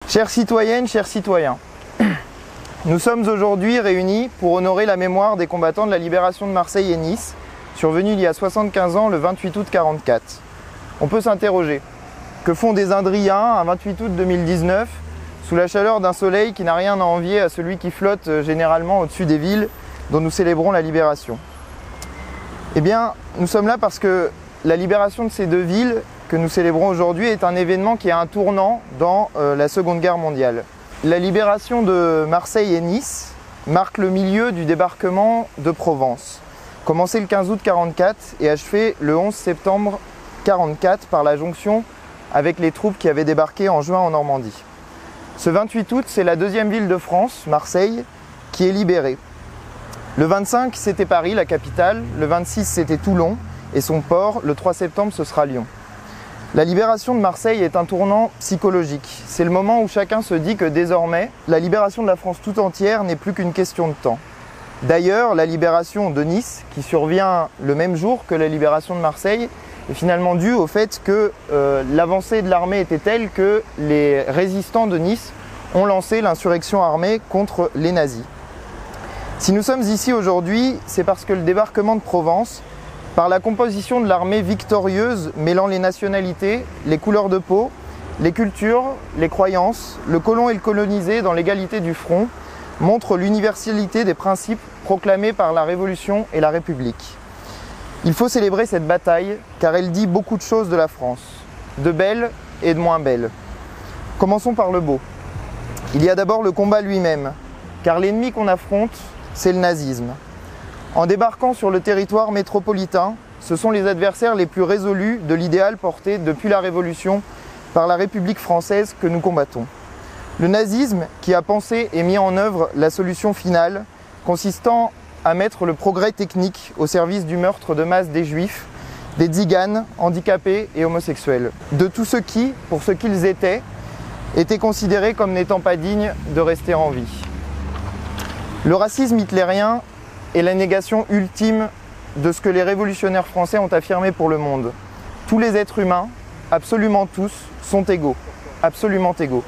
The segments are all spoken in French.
Chères citoyennes, chers citoyens, nous sommes aujourd'hui réunis pour honorer la mémoire des combattants de la libération de Marseille et Nice, survenue il y a 75 ans le 28 août 1944. On peut s'interroger, que font des Indriens un 28 août 2019 sous la chaleur d'un soleil qui n'a rien à envier à celui qui flotte généralement au-dessus des villes dont nous célébrons la libération? Eh bien, nous sommes là parce que la libération de ces deux villes que nous célébrons aujourd'hui est un événement qui a un tournant dans la Seconde Guerre mondiale. La libération de Marseille et Nice marque le milieu du débarquement de Provence, commencé le 15 août 1944 et achevé le 11 septembre 1944 par la jonction avec les troupes qui avaient débarqué en juin en Normandie. Ce 28 août, c'est la deuxième ville de France, Marseille, qui est libérée. Le 25, c'était Paris, la capitale. Le 26, c'était Toulon et son port. Le 3 septembre, ce sera Lyon. La libération de Marseille est un tournant psychologique. C'est le moment où chacun se dit que désormais, la libération de la France tout entière n'est plus qu'une question de temps. D'ailleurs, la libération de Nice, qui survient le même jour que la libération de Marseille, est finalement due au fait que l'avancée de l'armée était telle que les résistants de Nice ont lancé l'insurrection armée contre les nazis. Si nous sommes ici aujourd'hui, c'est parce que le débarquement de Provence, par la composition de l'armée victorieuse mêlant les nationalités, les couleurs de peau, les cultures, les croyances, le colon et le colonisé dans l'égalité du front, montre l'universalité des principes proclamés par la Révolution et la République. Il faut célébrer cette bataille car elle dit beaucoup de choses de la France, de belles et de moins belles. Commençons par le beau. Il y a d'abord le combat lui-même, car l'ennemi qu'on affronte, c'est le nazisme. En débarquant sur le territoire métropolitain, ce sont les adversaires les plus résolus de l'idéal porté depuis la Révolution par la République française que nous combattons. Le nazisme qui a pensé et mis en œuvre la solution finale, consistant à mettre le progrès technique au service du meurtre de masse des juifs, des tziganes, handicapés et homosexuels. De tous ceux qui, pour ce qu'ils étaient considérés comme n'étant pas dignes de rester en vie. Le racisme hitlérien est la négation ultime de ce que les révolutionnaires français ont affirmé pour le monde. Tous les êtres humains, absolument tous, sont égaux, absolument égaux.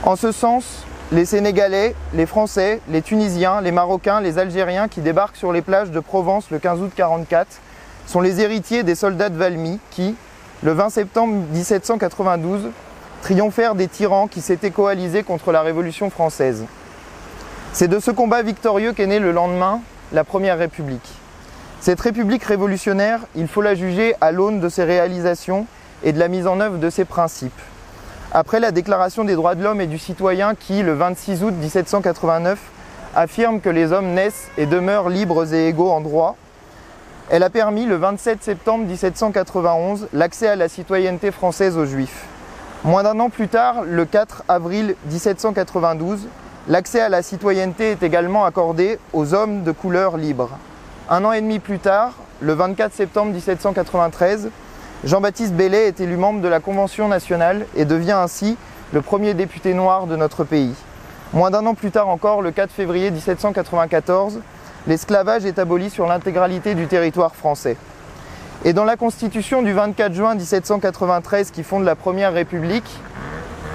En ce sens, les Sénégalais, les Français, les Tunisiens, les Marocains, les Algériens qui débarquent sur les plages de Provence le 15 août 1944 sont les héritiers des soldats de Valmy qui, le 20 septembre 1792, triomphèrent des tyrans qui s'étaient coalisés contre la Révolution française. C'est de ce combat victorieux qu'est née le lendemain la Première République. Cette République révolutionnaire, il faut la juger à l'aune de ses réalisations et de la mise en œuvre de ses principes. Après la Déclaration des droits de l'homme et du citoyen qui, le 26 août 1789, affirme que les hommes naissent et demeurent libres et égaux en droit, elle a permis, le 27 septembre 1791, l'accès à la citoyenneté française aux Juifs. Moins d'un an plus tard, le 4 avril 1792, l'accès à la citoyenneté est également accordé aux hommes de couleur libre. Un an et demi plus tard, le 24 septembre 1793, Jean-Baptiste Belley est élu membre de la Convention nationale et devient ainsi le premier député noir de notre pays. Moins d'un an plus tard encore, le 4 février 1794, l'esclavage est aboli sur l'intégralité du territoire français. Et dans la Constitution du 24 juin 1793 qui fonde la Première République,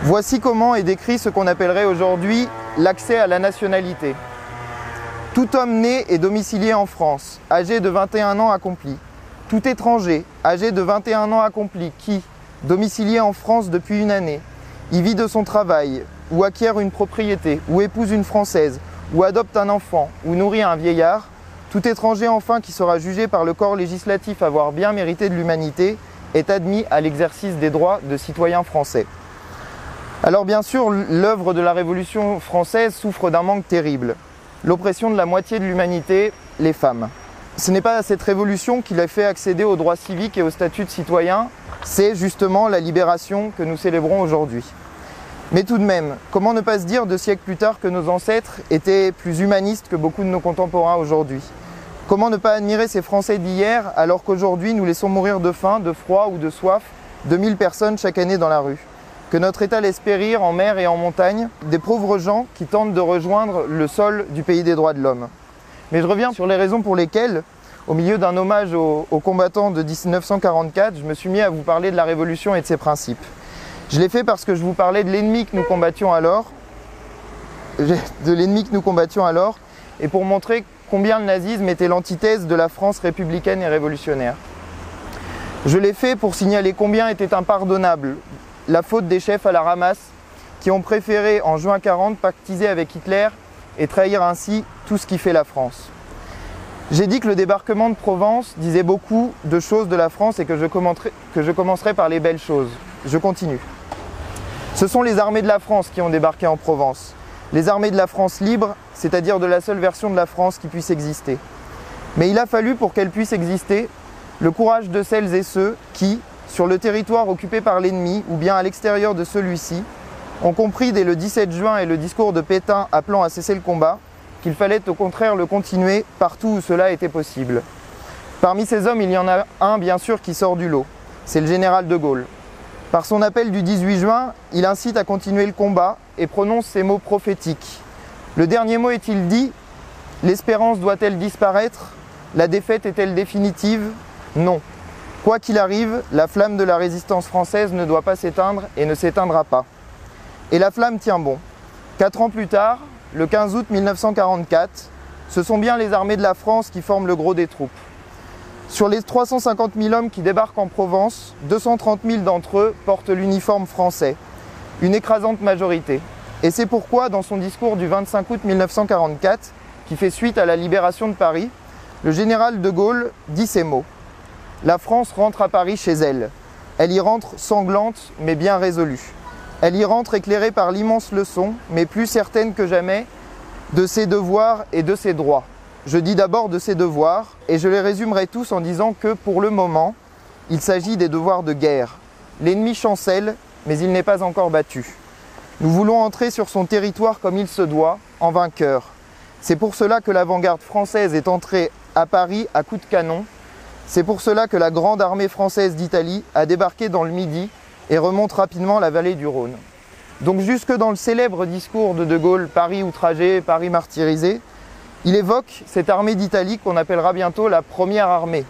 voici comment est décrit ce qu'on appellerait aujourd'hui l'accès à la nationalité. Tout homme né et domicilié en France, âgé de 21 ans accompli. Tout étranger, âgé de 21 ans accompli, qui, domicilié en France depuis une année, y vit de son travail, ou acquiert une propriété, ou épouse une Française, ou adopte un enfant, ou nourrit un vieillard, tout étranger enfin qui sera jugé par le corps législatif avoir bien mérité de l'humanité, est admis à l'exercice des droits de citoyen français. Alors bien sûr, l'œuvre de la Révolution française souffre d'un manque terrible. L'oppression de la moitié de l'humanité, les femmes. Ce n'est pas cette révolution qui l'a fait accéder aux droits civiques et au statut de citoyen, c'est justement la libération que nous célébrons aujourd'hui. Mais tout de même, comment ne pas se dire 2 siècles plus tard que nos ancêtres étaient plus humanistes que beaucoup de nos contemporains aujourd'hui? Comment ne pas admirer ces Français d'hier alors qu'aujourd'hui nous laissons mourir de faim, de froid ou de soif 2000 personnes chaque année dans la rue? Que notre État laisse périr en mer et en montagne des pauvres gens qui tentent de rejoindre le sol du pays des droits de l'homme. Mais je reviens sur les raisons pour lesquelles, au milieu d'un hommage aux combattants de 1944, je me suis mis à vous parler de la Révolution et de ses principes. Je l'ai fait parce que je vous parlais de l'ennemi que nous combattions alors, et pour montrer combien le nazisme était l'antithèse de la France républicaine et révolutionnaire. Je l'ai fait pour signaler combien était impardonnable la faute des chefs à la ramasse qui ont préféré en juin 40 pactiser avec Hitler et trahir ainsi tout ce qui fait la France. J'ai dit que le débarquement de Provence disait beaucoup de choses de la France et que je commencerai par les belles choses. Je continue. Ce sont les armées de la France qui ont débarqué en Provence. Les armées de la France libre, c'est-à-dire de la seule version de la France qui puisse exister. Mais il a fallu, pour qu'elle puisse exister, le courage de celles et ceux qui, sur le territoire occupé par l'ennemi ou bien à l'extérieur de celui-ci, ont compris dès le 17 juin et le discours de Pétain appelant à cesser le combat qu'il fallait au contraire le continuer partout où cela était possible. Parmi ces hommes, il y en a un bien sûr qui sort du lot, c'est le général de Gaulle. Par son appel du 18 juin, il incite à continuer le combat et prononce ces mots prophétiques. Le dernier mot est-il dit? L'espérance doit-elle disparaître? La défaite est-elle définitive? Non. Quoi qu'il arrive, la flamme de la résistance française ne doit pas s'éteindre et ne s'éteindra pas. Et la flamme tient bon. 4 ans plus tard, le 15 août 1944, ce sont bien les armées de la France qui forment le gros des troupes. Sur les 350 000 hommes qui débarquent en Provence, 230 000 d'entre eux portent l'uniforme français, une écrasante majorité. Et c'est pourquoi, dans son discours du 25 août 1944, qui fait suite à la libération de Paris, le général de Gaulle dit ces mots. « La France rentre à Paris chez elle. Elle y rentre sanglante, mais bien résolue. Elle y rentre éclairée par l'immense leçon, mais plus certaine que jamais, de ses devoirs et de ses droits. Je dis d'abord de ses devoirs, et je les résumerai tous en disant que, pour le moment, il s'agit des devoirs de guerre. L'ennemi chancelle, mais il n'est pas encore battu. Nous voulons entrer sur son territoire comme il se doit, en vainqueur. C'est pour cela que l'avant-garde française est entrée à Paris à coups de canon. C'est pour cela que la grande armée française d'Italie a débarqué dans le Midi et remonte rapidement la vallée du Rhône. Donc jusque dans le célèbre discours de Gaulle, Paris outragé, Paris martyrisé, il évoque cette armée d'Italie qu'on appellera bientôt la première armée.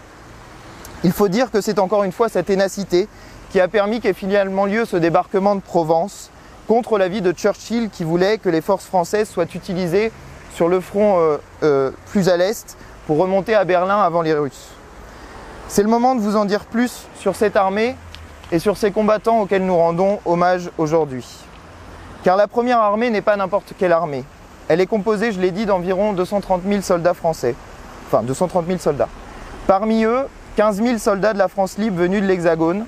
Il faut dire que c'est encore une fois sa ténacité qui a permis qu'ait finalement lieu ce débarquement de Provence contre l'avis de Churchill qui voulait que les forces françaises soient utilisées sur le front plus à l'est pour remonter à Berlin avant les Russes. C'est le moment de vous en dire plus sur cette armée et sur ces combattants auxquels nous rendons hommage aujourd'hui. Car la première armée n'est pas n'importe quelle armée. Elle est composée, je l'ai dit, d'environ 230 000 soldats français. Enfin, 230 000 soldats. Parmi eux, 15 000 soldats de la France libre venus de l'Hexagone,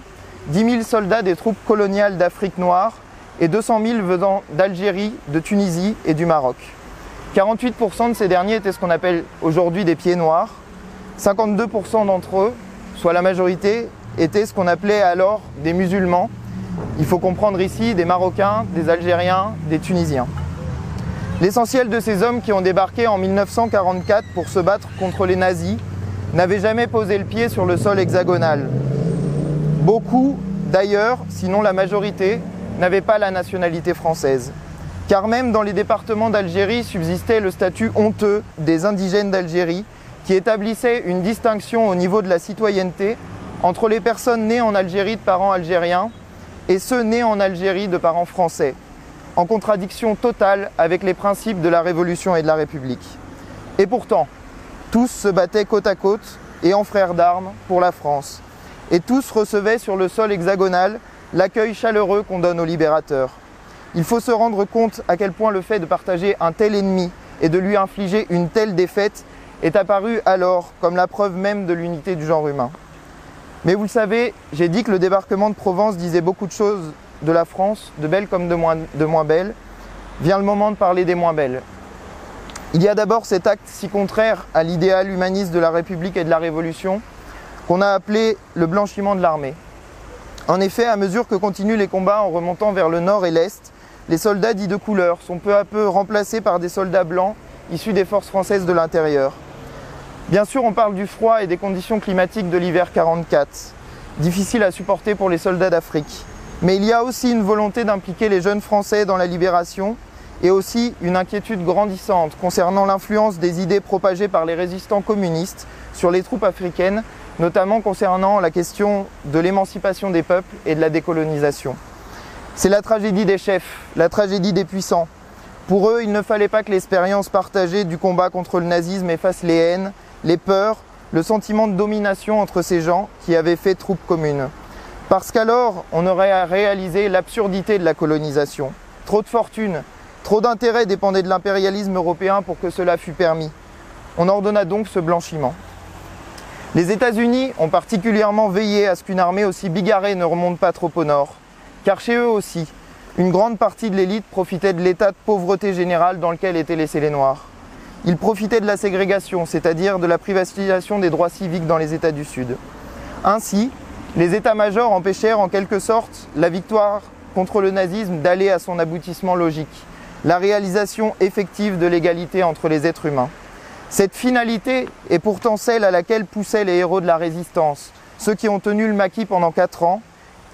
10 000 soldats des troupes coloniales d'Afrique noire et 200 000 venant d'Algérie, de Tunisie et du Maroc. 48% de ces derniers étaient ce qu'on appelle aujourd'hui des pieds noirs. 52% d'entre eux, soit la majorité, étaient ce qu'on appelait alors des musulmans. Il faut comprendre ici des Marocains, des Algériens, des Tunisiens. L'essentiel de ces hommes qui ont débarqué en 1944 pour se battre contre les nazis n'avaient jamais posé le pied sur le sol hexagonal. Beaucoup, d'ailleurs, sinon la majorité, n'avaient pas la nationalité française. Car même dans les départements d'Algérie subsistait le statut honteux des indigènes d'Algérie qui établissait une distinction au niveau de la citoyenneté entre les personnes nées en Algérie de parents algériens et ceux nés en Algérie de parents français, en contradiction totale avec les principes de la Révolution et de la République. Et pourtant, tous se battaient côte à côte et en frères d'armes pour la France. Et tous recevaient sur le sol hexagonal l'accueil chaleureux qu'on donne aux libérateurs. Il faut se rendre compte à quel point le fait de partager un tel ennemi et de lui infliger une telle défaite est apparu alors comme la preuve même de l'unité du genre humain. Mais vous le savez, j'ai dit que le débarquement de Provence disait beaucoup de choses de la France, de belles comme de moins belles. Vient le moment de parler des moins belles. Il y a d'abord cet acte si contraire à l'idéal humaniste de la République et de la Révolution qu'on a appelé le blanchiment de l'armée. En effet, à mesure que continuent les combats en remontant vers le nord et l'est, les soldats dits de couleur sont peu à peu remplacés par des soldats blancs issus des forces françaises de l'intérieur. Bien sûr, on parle du froid et des conditions climatiques de l'hiver 44, difficiles à supporter pour les soldats d'Afrique. Mais il y a aussi une volonté d'impliquer les jeunes Français dans la libération et aussi une inquiétude grandissante concernant l'influence des idées propagées par les résistants communistes sur les troupes africaines, notamment concernant la question de l'émancipation des peuples et de la décolonisation. C'est la tragédie des chefs, la tragédie des puissants. Pour eux, il ne fallait pas que l'expérience partagée du combat contre le nazisme efface les haines, les peurs, le sentiment de domination entre ces gens qui avaient fait troupe commune. Parce qu'alors, on aurait réalisé l'absurdité de la colonisation. Trop de fortune, trop d'intérêts dépendaient de l'impérialisme européen pour que cela fût permis. On ordonna donc ce blanchiment. Les États-Unis ont particulièrement veillé à ce qu'une armée aussi bigarrée ne remonte pas trop au nord. Car chez eux aussi, une grande partie de l'élite profitait de l'état de pauvreté générale dans lequel étaient laissés les Noirs. Ils profitaient de la ségrégation, c'est-à-dire de la privatisation des droits civiques dans les États du Sud. Ainsi, les états-majors empêchèrent en quelque sorte la victoire contre le nazisme d'aller à son aboutissement logique, la réalisation effective de l'égalité entre les êtres humains. Cette finalité est pourtant celle à laquelle poussaient les héros de la résistance, ceux qui ont tenu le maquis pendant 4 ans,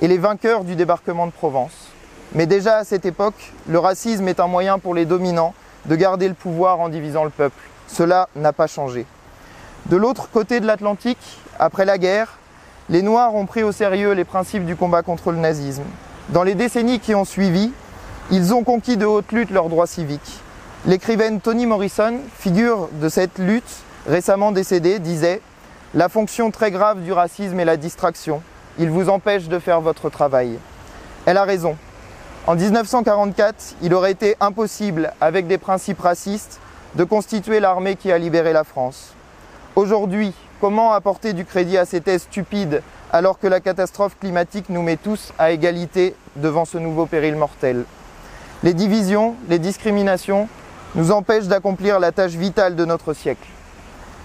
et les vainqueurs du débarquement de Provence. Mais déjà à cette époque, le racisme est un moyen pour les dominants de garder le pouvoir en divisant le peuple. Cela n'a pas changé. De l'autre côté de l'Atlantique, après la guerre, les Noirs ont pris au sérieux les principes du combat contre le nazisme. Dans les décennies qui ont suivi, ils ont conquis de haute lutte leurs droits civiques. L'écrivaine Toni Morrison, figure de cette lutte, récemment décédée, disait « La fonction très grave du racisme est la distraction. Il vous empêche de faire votre travail. » Elle a raison. En 1944, il aurait été impossible, avec des principes racistes, de constituer l'armée qui a libéré la France. Aujourd'hui, comment apporter du crédit à ces thèses stupides alors que la catastrophe climatique nous met tous à égalité devant ce nouveau péril mortel? Les divisions, les discriminations nous empêchent d'accomplir la tâche vitale de notre siècle.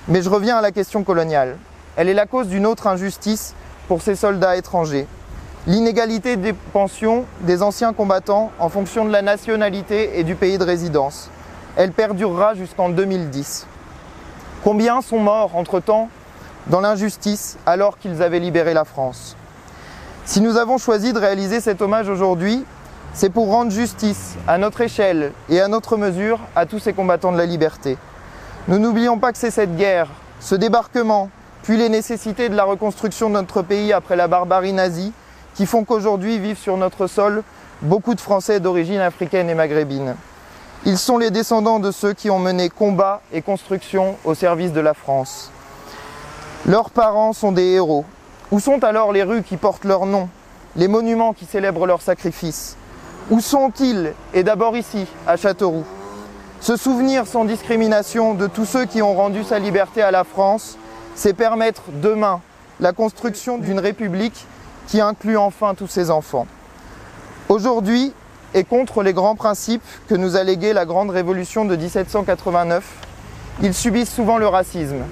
Mais je reviens à la question coloniale. Elle est la cause d'une autre injustice pour ces soldats étrangers. L'inégalité des pensions des anciens combattants en fonction de la nationalité et du pays de résidence. Elle perdurera jusqu'en 2010. Combien sont morts entre-temps dans l'injustice alors qu'ils avaient libéré la France? Si nous avons choisi de réaliser cet hommage aujourd'hui, c'est pour rendre justice à notre échelle et à notre mesure à tous ces combattants de la liberté. Nous n'oublions pas que c'est cette guerre, ce débarquement, puis les nécessités de la reconstruction de notre pays après la barbarie nazie, qui font qu'aujourd'hui vivent sur notre sol beaucoup de Français d'origine africaine et maghrébine. Ils sont les descendants de ceux qui ont mené combat et construction au service de la France. Leurs parents sont des héros. Où sont alors les rues qui portent leur nom, les monuments qui célèbrent leurs sacrifices? Où sont-ils? Et d'abord ici, à Châteauroux. Se souvenir sans discrimination de tous ceux qui ont rendu sa liberté à la France, c'est permettre demain la construction d'une république qui inclut enfin tous ses enfants. Aujourd'hui, et contre les grands principes que nous a légués la grande révolution de 1789, ils subissent souvent le racisme.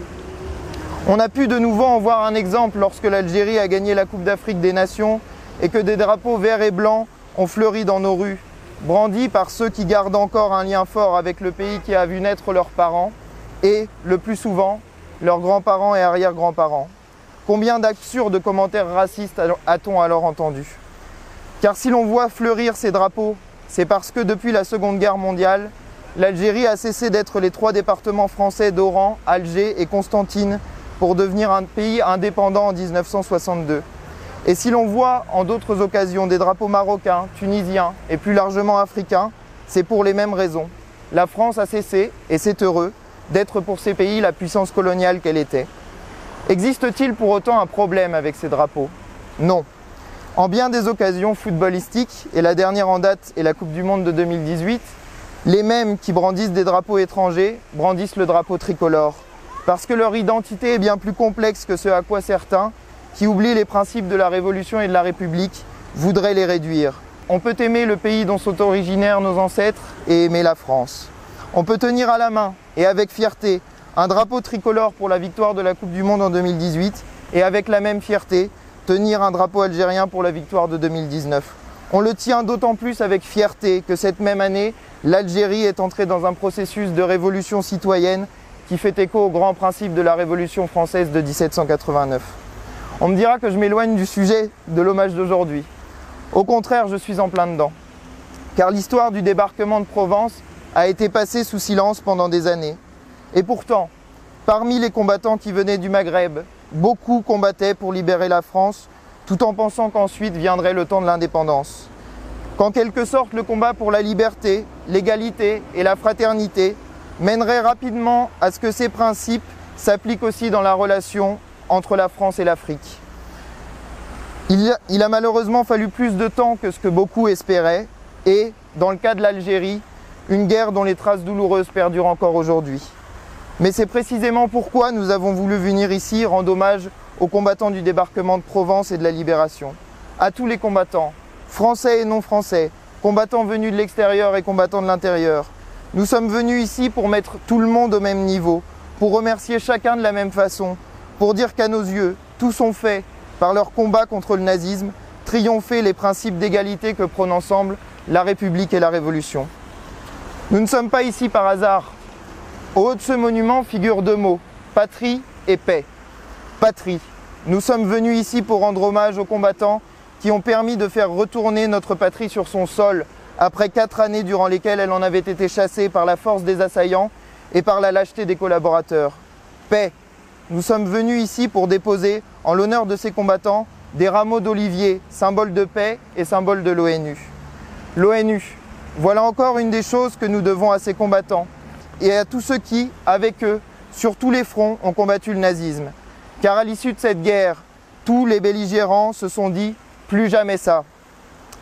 On a pu de nouveau en voir un exemple lorsque l'Algérie a gagné la Coupe d'Afrique des Nations et que des drapeaux verts et blancs ont fleuri dans nos rues, brandis par ceux qui gardent encore un lien fort avec le pays qui a vu naître leurs parents et, le plus souvent, leurs grands-parents et arrière-grands-parents. Combien d'absurdes commentaires racistes a-t-on alors entendu? Car si l'on voit fleurir ces drapeaux, c'est parce que depuis la Seconde Guerre mondiale, l'Algérie a cessé d'être les 3 départements français d'Oran, Alger et Constantine pour devenir un pays indépendant en 1962. Et si l'on voit en d'autres occasions des drapeaux marocains, tunisiens et plus largement africains, c'est pour les mêmes raisons. La France a cessé, et c'est heureux, d'être pour ces pays la puissance coloniale qu'elle était. Existe-t-il pour autant un problème avec ces drapeaux? Non. En bien des occasions footballistiques, et la dernière en date est la Coupe du Monde de 2018, les mêmes qui brandissent des drapeaux étrangers brandissent le drapeau tricolore. Parce que leur identité est bien plus complexe que ce à quoi certains, qui oublient les principes de la Révolution et de la République, voudraient les réduire. On peut aimer le pays dont sont originaires nos ancêtres et aimer la France. On peut tenir à la main, et avec fierté, un drapeau tricolore pour la victoire de la Coupe du Monde en 2018 et avec la même fierté, tenir un drapeau algérien pour la victoire de 2019. On le tient d'autant plus avec fierté que cette même année, l'Algérie est entrée dans un processus de révolution citoyenne qui fait écho aux grands principes de la Révolution française de 1789. On me dira que je m'éloigne du sujet de l'hommage d'aujourd'hui. Au contraire, je suis en plein dedans. Car l'histoire du débarquement de Provence a été passée sous silence pendant des années. Et pourtant, parmi les combattants qui venaient du Maghreb, beaucoup combattaient pour libérer la France, tout en pensant qu'ensuite viendrait le temps de l'indépendance. qu'en quelque sorte le combat pour la liberté, l'égalité et la fraternité mènerait rapidement à ce que ces principes s'appliquent aussi dans la relation entre la France et l'Afrique. Il a malheureusement fallu plus de temps que ce que beaucoup espéraient et, dans le cas de l'Algérie, une guerre dont les traces douloureuses perdurent encore aujourd'hui. Mais c'est précisément pourquoi nous avons voulu venir ici rendre hommage aux combattants du débarquement de Provence et de la Libération, à tous les combattants, français et non français, combattants venus de l'extérieur et combattants de l'intérieur. Nous sommes venus ici pour mettre tout le monde au même niveau, pour remercier chacun de la même façon, pour dire qu'à nos yeux, tous ont fait, par leur combat contre le nazisme, triompher les principes d'égalité que prônent ensemble la République et la Révolution. Nous ne sommes pas ici par hasard. Au haut de ce monument figurent deux mots, patrie et paix. Patrie. Nous sommes venus ici pour rendre hommage aux combattants qui ont permis de faire retourner notre patrie sur son sol après 4 années durant lesquelles elle en avait été chassée par la force des assaillants et par la lâcheté des collaborateurs. Paix. Nous sommes venus ici pour déposer, en l'honneur de ces combattants, des rameaux d'olivier, symbole de paix et symbole de l'ONU. L'ONU, voilà encore une des choses que nous devons à ces combattants et à tous ceux qui, avec eux, sur tous les fronts, ont combattu le nazisme. Car à l'issue de cette guerre, tous les belligérants se sont dit « plus jamais ça ».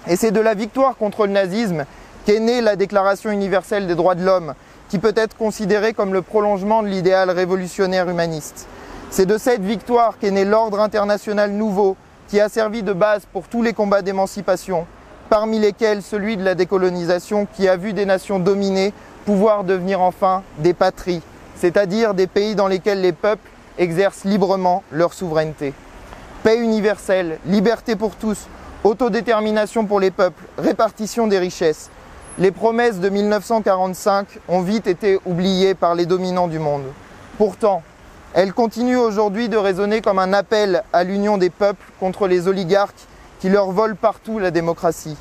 Et c'est de la victoire contre le nazisme qu'est née la Déclaration universelle des droits de l'homme, qui peut être considérée comme le prolongement de l'idéal révolutionnaire humaniste. C'est de cette victoire qu'est né l'ordre international nouveau, qui a servi de base pour tous les combats d'émancipation, parmi lesquels celui de la décolonisation qui a vu des nations dominées pouvoir devenir enfin des patries, c'est-à-dire des pays dans lesquels les peuples exercent librement leur souveraineté. Paix universelle, liberté pour tous, autodétermination pour les peuples, répartition des richesses. Les promesses de 1945 ont vite été oubliées par les dominants du monde. Pourtant, elles continuent aujourd'hui de résonner comme un appel à l'union des peuples contre les oligarques qui leur volent partout la démocratie.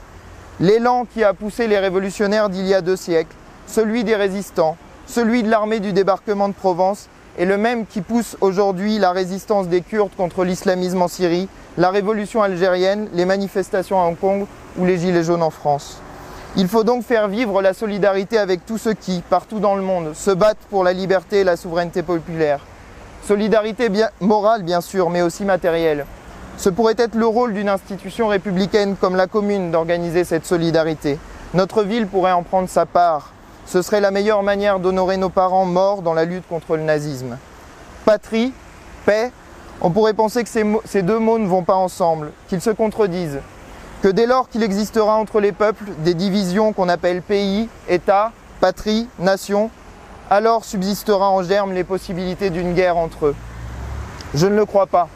L'élan qui a poussé les révolutionnaires d'il y a 2 siècles, celui des résistants, celui de l'armée du débarquement de Provence, est le même qui pousse aujourd'hui la résistance des Kurdes contre l'islamisme en Syrie, la révolution algérienne, les manifestations à Hong Kong ou les gilets jaunes en France. Il faut donc faire vivre la solidarité avec tous ceux qui, partout dans le monde, se battent pour la liberté et la souveraineté populaire. Solidarité morale bien sûr, mais aussi matérielle. Ce pourrait être le rôle d'une institution républicaine comme la commune d'organiser cette solidarité. Notre ville pourrait en prendre sa part. Ce serait la meilleure manière d'honorer nos parents morts dans la lutte contre le nazisme. Patrie, paix, on pourrait penser que ces deux mots ne vont pas ensemble, qu'ils se contredisent. Que dès lors qu'il existera entre les peuples des divisions qu'on appelle pays, État, patrie, nation, alors subsistera en germe les possibilités d'une guerre entre eux. Je ne le crois pas.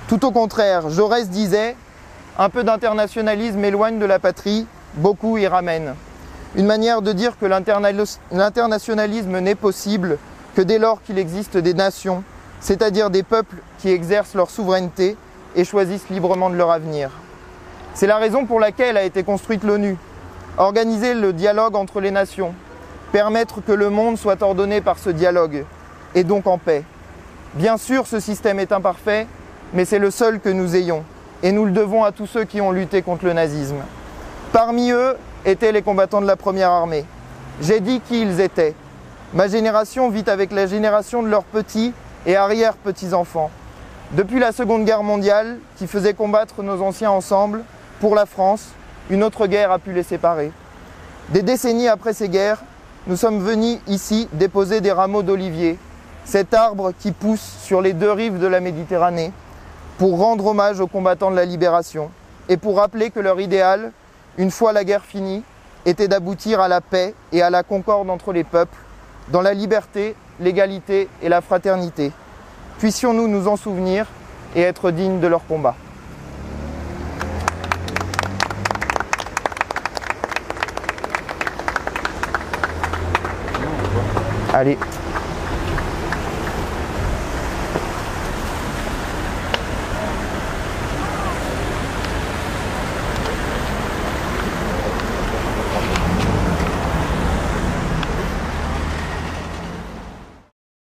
Tout au contraire, Jaurès disait « Un peu d'internationalisme éloigne de la patrie, beaucoup y ramène ». Une manière de dire que l'internationalisme n'est possible que dès lors qu'il existe des nations, c'est-à-dire des peuples qui exercent leur souveraineté et choisissent librement de leur avenir. C'est la raison pour laquelle a été construite l'ONU. Organiser le dialogue entre les nations, permettre que le monde soit ordonné par ce dialogue, et donc en paix. Bien sûr, ce système est imparfait, mais c'est le seul que nous ayons, et nous le devons à tous ceux qui ont lutté contre le nazisme. Parmi eux étaient les combattants de la première armée. J'ai dit qui ils étaient. Ma génération vit avec la génération de leurs petits et arrière-petits-enfants. Depuis la Seconde Guerre mondiale, qui faisait combattre nos anciens ensemble, pour la France, une autre guerre a pu les séparer. Des décennies après ces guerres, nous sommes venus ici déposer des rameaux d'olivier, cet arbre qui pousse sur les 2 rives de la Méditerranée, pour rendre hommage aux combattants de la libération et pour rappeler que leur idéal, une fois la guerre finie, était d'aboutir à la paix et à la concorde entre les peuples, dans la liberté, l'égalité et la fraternité. Puissions-nous nous en souvenir et être dignes de leur combat. Allez.